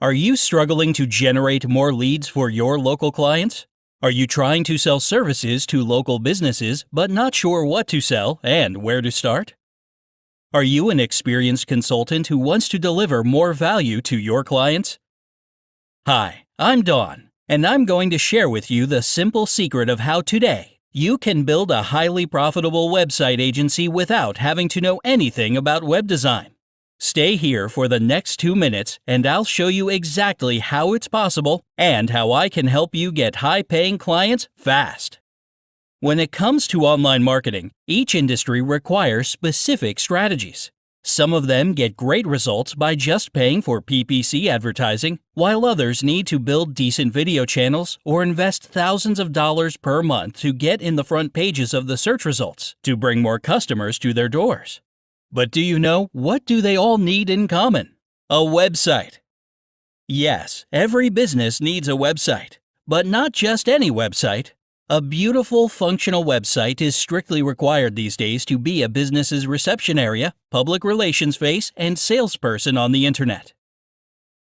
Are you struggling to generate more leads for your local clients? Are you trying to sell services to local businesses but not sure what to sell and where to start? Are you an experienced consultant who wants to deliver more value to your clients? Hi, I'm Don, and I'm going to share with you the simple secret of how today you can build a highly profitable website agency without having to know anything about web design. Stay here for the next 2 minutes and I'll show you exactly how it's possible and how I can help you get high-paying clients fast. When it comes to online marketing, each industry requires specific strategies. Some of them get great results by just paying for PPC advertising, while others need to build decent video channels or invest thousands of dollars per month to get in the front pages of the search results to bring more customers to their doors. But do you know, what do they all need in common? A website. Yes, every business needs a website, but not just any website. A beautiful, functional website is strictly required these days to be a business's reception area, public relations face, and salesperson on the internet.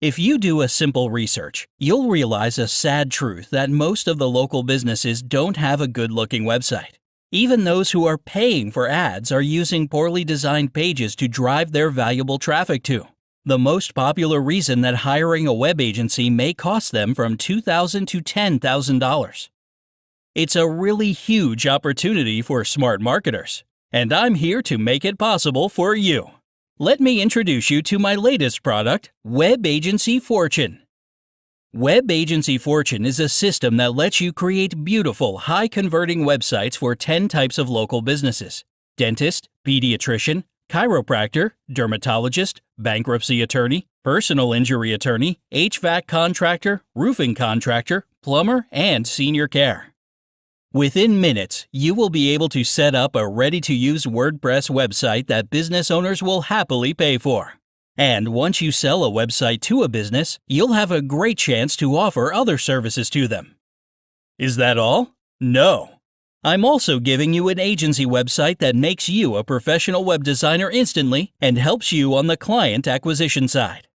If you do a simple research, you'll realize a sad truth that most of the local businesses don't have a good-looking website. Even those who are paying for ads are using poorly designed pages to drive their valuable traffic to. The most popular reason that hiring a web agency may cost them from $2,000 to $10,000. It's a really huge opportunity for smart marketers, and I'm here to make it possible for you. Let me introduce you to my latest product, Web Agency Fortune. Web Agency Fortune is a system that lets you create beautiful, high-converting websites for 10 types of local businesses: dentist, pediatrician, chiropractor, dermatologist, bankruptcy attorney, personal injury attorney, HVAC contractor, roofing contractor, plumber, and senior care. Within minutes, you will be able to set up a ready-to-use WordPress website that business owners will happily pay for. And once you sell a website to a business, you'll have a great chance to offer other services to them. Is that all? No. I'm also giving you an agency website that makes you a professional web designer instantly and helps you on the client acquisition side.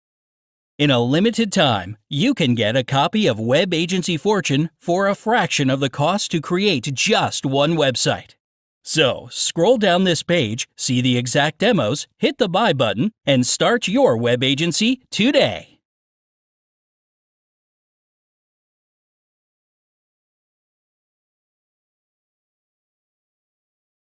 In a limited time, you can get a copy of Web Agency Fortune for a fraction of the cost to create just one website. So, scroll down this page, see the exact demos, hit the buy button, and start your web agency today.